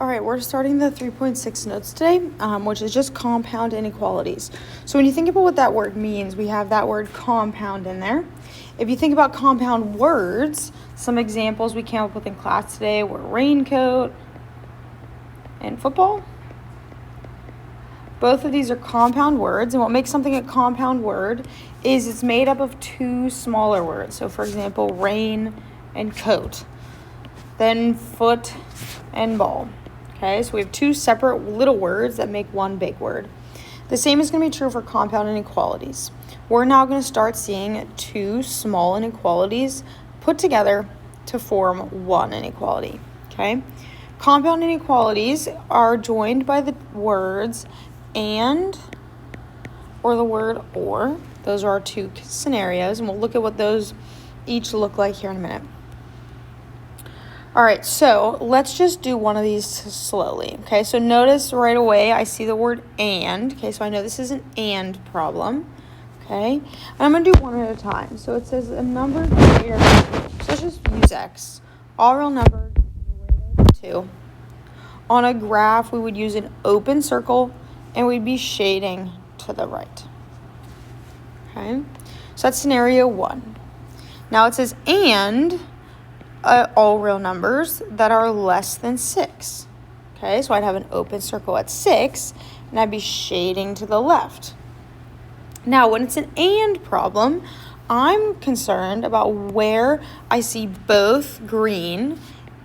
All right, we're starting the 3.6 notes today, which is just compound inequalities. So when you think about what that word means, we have that word compound in there. If you think about compound words, some examples we came up with in class today were raincoat and football. Both of these are compound words, and what makes something a compound word is it's made up of two smaller words. So for example, rain and coat, then foot and ball. Okay, so we have two separate little words that make one big word. The same is going to be true for compound inequalities. We're now going to start seeing two small inequalities put together to form one inequality. Okay, compound inequalities are joined by the words and or the word or. Those are our two scenarios, and we'll look at what those each look like here in a minute. All right, so let's just do one of these slowly. Okay, so notice right away I see the word and. Okay, so I know this is an and problem. Okay, and I'm going to do one at a time. So it says a number greater than 2. So let's just use x. All real numbers greater than 2. On a graph, we would use an open circle, and we'd be shading to the right. Okay, so that's scenario 1. Now it says and all real numbers that are less than 6. Okay, so I'd have an open circle at 6, and I'd be shading to the left. Now, when it's an and problem, I'm concerned about where I see both green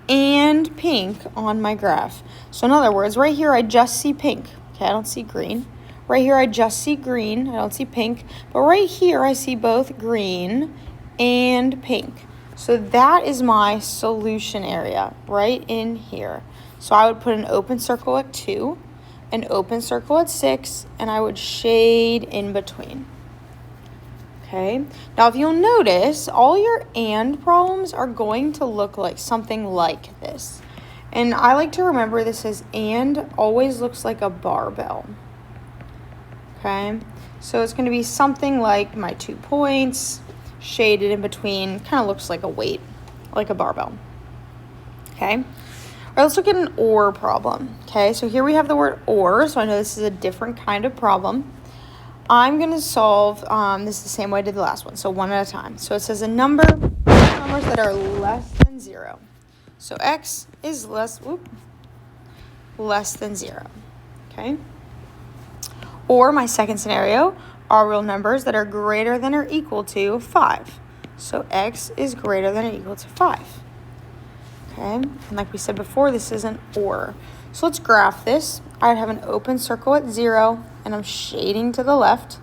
and pink on my graph. So in other words, right here I just see pink. Okay, I don't see green. Right here I just see green. I don't see pink. But right here I see both green and pink. So that is my solution area right in here. So I would put an open circle at 2, an open circle at 6, and I would shade in between. Okay, now if you'll notice, all your and problems are going to look like something like this. And I like to remember this as and always looks like a barbell. Okay, so it's going to be something like my 2 points, shaded in between, kind of looks like a weight, like a barbell. Okay, all right, let's look at an or problem. Okay, so here we have the word or, so I know this is a different kind of problem. I'm going to solve this the same way I did the last one, so one at a time. So it says a number, numbers that are less than 0. So x is less than 0. Okay, or my second scenario, all real numbers that are greater than or equal to 5. So x is greater than or equal to 5. Okay, and like we said before, this is an or. So let's graph this. I'd have an open circle at 0, and I'm shading to the left.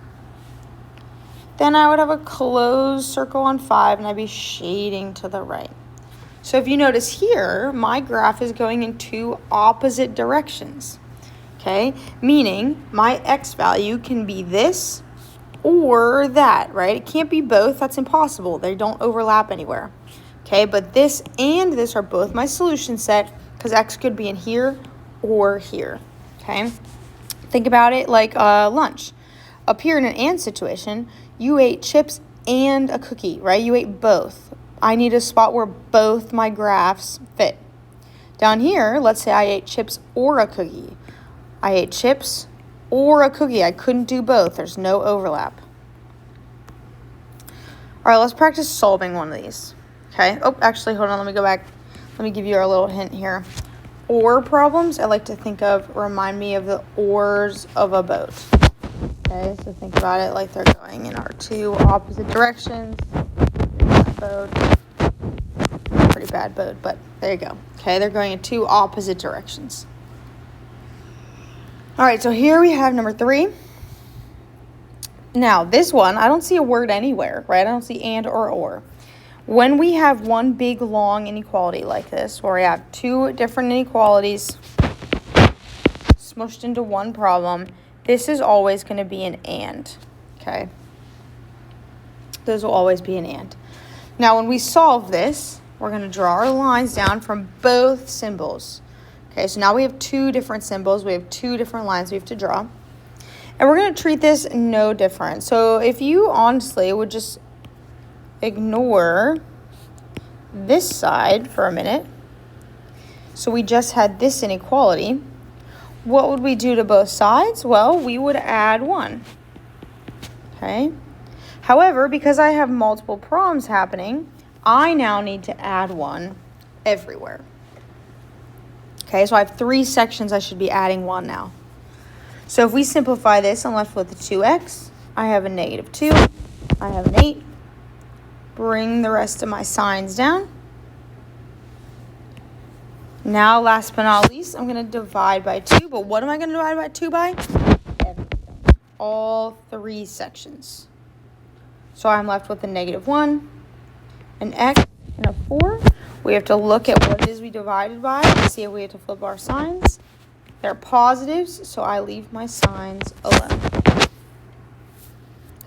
Then I would have a closed circle on 5, and I'd be shading to the right. So if you notice here, my graph is going in two opposite directions. Okay, meaning my x value can be this or that, right? It can't be both. That's impossible. They don't overlap anywhere. Okay, but this and this are both my solution set because x could be in here or here. Okay, think about it like lunch. Up here in an and situation, you ate chips and a cookie, right? You ate both. I need a spot where both my graphs fit. Down here, let's say I ate chips or a cookie. I ate chips or a cookie. I couldn't do both. There's no overlap. All right, let's practice solving one of these. Okay. Oh, actually, hold on. Let me go back. Let me give you a little hint here. Or problems, I like to think of, remind me of the oars of a boat. Okay, so think about it like they're going in our two opposite directions. Boat. Pretty bad boat, but there you go. Okay, they're going in two opposite directions. All right, so here we have number 3. Now, this one, I don't see a word anywhere, right? I don't see and or. When we have one big, long inequality like this, where we have two different inequalities smushed into one problem, this is always going to be an and, okay? Those will always be an and. Now, when we solve this, we're going to draw our lines down from both symbols. Okay, so now we have two different symbols. We have two different lines we have to draw. And we're going to treat this no different. So if you honestly would just ignore this side for a minute, So we just had this inequality. What would we do to both sides? Well, we would add 1. Okay. However, because I have multiple problems happening, I now need to add 1 everywhere. Okay, so I have 3 sections I should be adding 1 now. So if we simplify this, I'm left with a 2x. I have a negative 2. I have an 8. Bring the rest of my signs down. Now, last but not least, I'm going to divide by 2. But what am I going to divide by 2 by? Everything. All 3 sections. So I'm left with a negative 1, an x, and a 4. We have to look at what it is we divided by to see if we have to flip our signs. They're positives, so I leave my signs alone.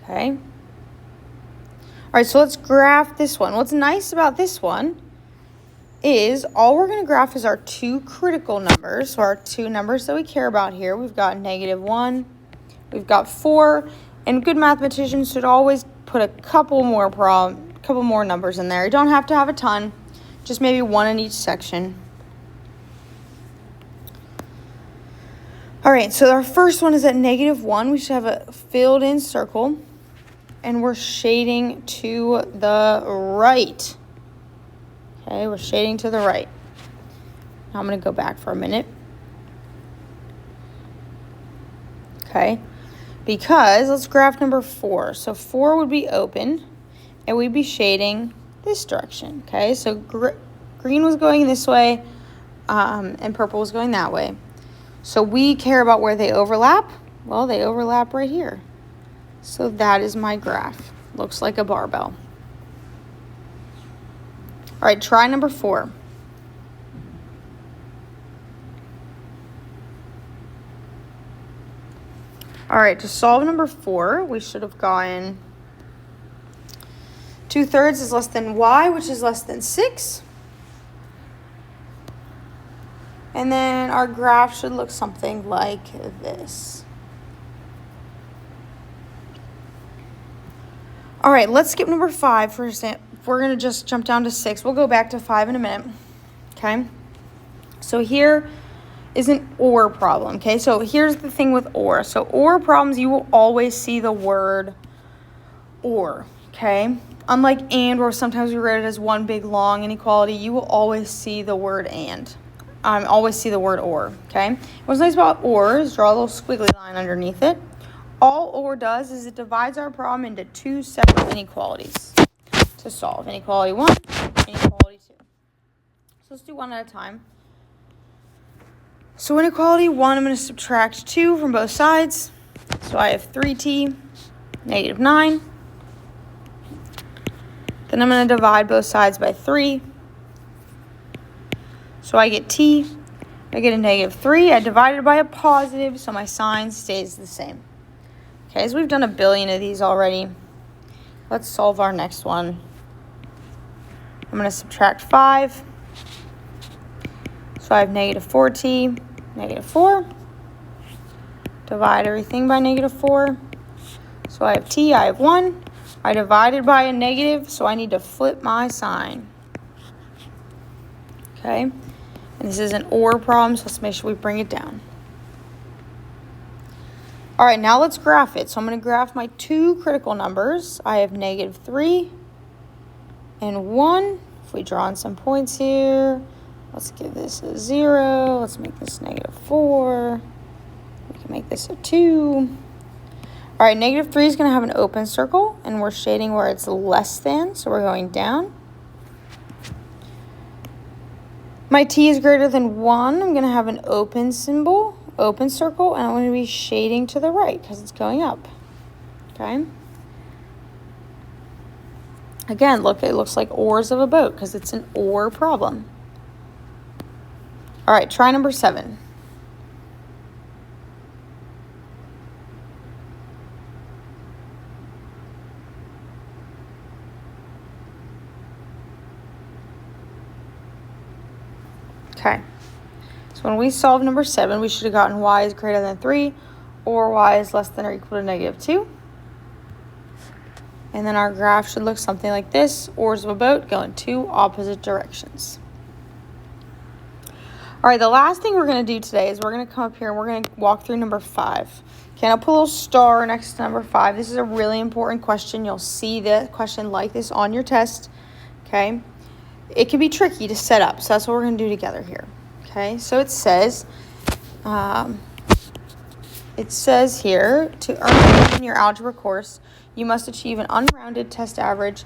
Okay. All right, so let's graph this one. What's nice about this one is all we're going to graph is our 2 critical numbers. So our 2 numbers that we care about here. We've got negative 1. We've got 4. And good mathematicians should always put a couple more numbers in there. You don't have to have a ton. Just maybe 1 in each section. All right, so our first one is at negative 1. We should have a filled in circle. And we're shading to the right. Okay, we're shading to the right. Now I'm going to go back for a minute. Okay, because let's graph number 4. So 4 would be open, and we'd be shading this direction. Okay, so green was going this way, and purple was going that way. So we care about where they overlap. Well, they overlap right here. So that is my graph. Looks like a barbell. All right, try number 4. All right, to solve number 4, we should have gotten 2/3 is less than y, which is less than 6. And then our graph should look something like this. All right, let's skip number 5 for a second. We're going to just jump down to 6. We'll go back to 5 in a minute. Okay? So here is an or problem. Okay? So here's the thing with or. So or problems, you will always see the word or. Okay? Unlike and, where sometimes we write it as one big long inequality, you will always see the word and. Always see the word or. Okay? What's nice about or is draw a little squiggly line underneath it. All or does is it divides our problem into 2 separate inequalities to solve. Inequality 1, inequality 2. So let's do one at a time. So inequality 1, I'm going to subtract 2 from both sides. So I have 3t, negative 9. Then I'm going to divide both sides by 3. So I get t. I get a negative 3. I divided by a positive, so my sign stays the same. Okay, so we've done a billion of these already. Let's solve our next one. I'm going to subtract 5. So I have negative 4t, negative 4. Divide everything by negative 4. So I have t, I have 1. I divided by a negative, so I need to flip my sign. Okay, and this is an or problem, so let's make sure we bring it down. All right, now let's graph it. So I'm going to graph my 2 critical numbers. I have negative 3 and 1. If we draw in some points here, let's give this a 0. Let's make this negative 4. We can make this a 2. All right, negative 3 is going to have an open circle, and we're shading where it's less than, so we're going down. My t is greater than 1. I'm going to have an open symbol, open circle, and I'm going to be shading to the right because it's going up. Okay? Again, look, it looks like oars of a boat because it's an or problem. All right, try number 7. Okay, so when we solve number 7, we should have gotten y is greater than 3 or y is less than or equal to negative 2. And then our graph should look something like this. Oars of a boat go in 2 opposite directions. All right, the last thing we're going to do today is we're going to come up here and we're going to walk through number 5. Okay, I'll put a little star next to number 5. This is a really important question. You'll see the question like this on your test. Okay, it can be tricky to set up, so that's what we're going to do together here. Okay, so it says here, to earn in your algebra course, you must achieve an unrounded test average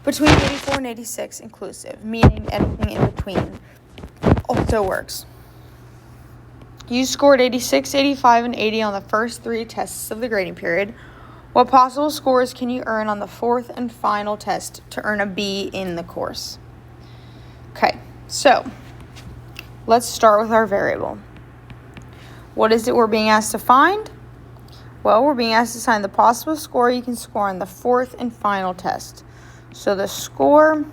between 84 and 86 inclusive, meaning anything in between also works. You scored 86, 85, and 80 on the first 3 tests of the grading period. What possible scores can you earn on the 4th and final test to earn a B in the course? Okay, so let's start with our variable. What is it we're being asked to find? Well, we're being asked to find the possible score you can score on the 4th and final test. So the score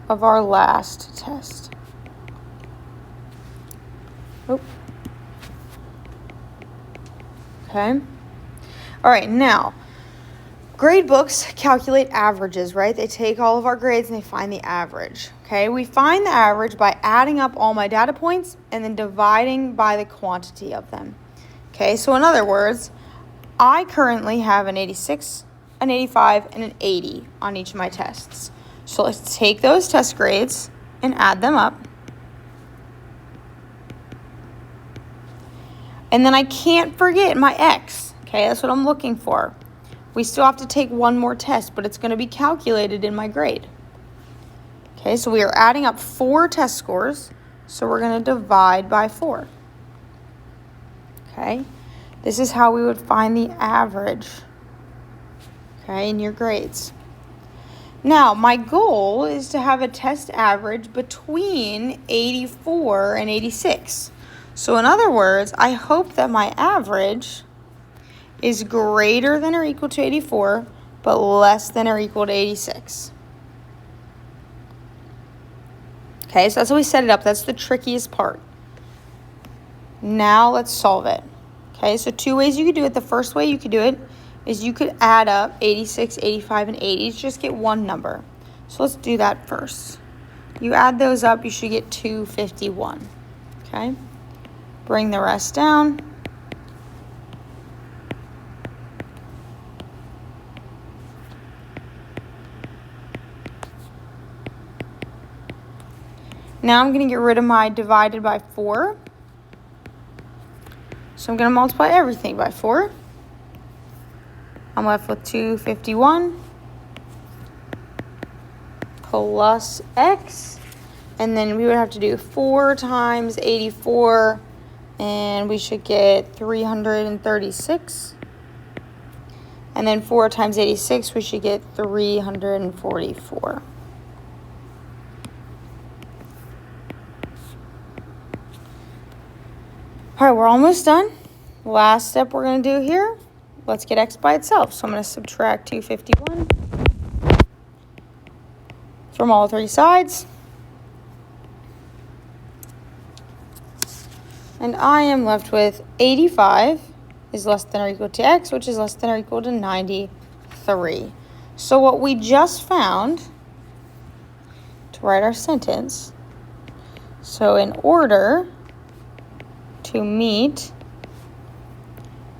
of our last test. Okay. All right, now, grade books calculate averages, right? They take all of our grades and they find the average. Okay, we find the average by adding up all my data points and then dividing by the quantity of them. Okay, so in other words, I currently have an 86, an 85, and an 80 on each of my tests. So let's take those test grades and add them up. And then I can't forget my X. Okay, that's what I'm looking for. We still have to take one more test, but it's going to be calculated in my grade. Okay, so we are adding up 4 test scores, so we're going to divide by 4. Okay, this is how we would find the average, okay, in your grades. Now, my goal is to have a test average between 84 and 86. So in other words, I hope that my average is greater than or equal to 84, but less than or equal to 86. Okay, so that's how we set it up. That's the trickiest part. Now let's solve it. Okay, so 2 ways you could do it. The first way you could do it is you could add up 86, 85, and 80 to just get one number. So let's do that first. You add those up, you should get 251. Okay, bring the rest down. Now I'm going to get rid of my divided by 4. So I'm going to multiply everything by 4. I'm left with 251 plus X. And then we would have to do 4 times 84. And we should get 336. And then 4 times 86, we should get 344. All right, we're almost done. Last step we're going to do here, let's get X by itself. So I'm going to subtract 251 from all 3 sides. And I am left with 85 is less than or equal to X, which is less than or equal to 93. So what we just found to write our sentence, so in order to meet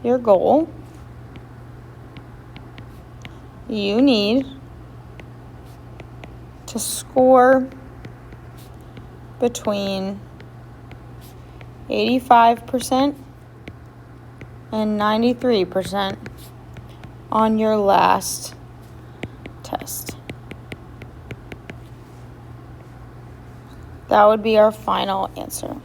your goal, you need to score between 85% and 93% on your last test. That would be our final answer.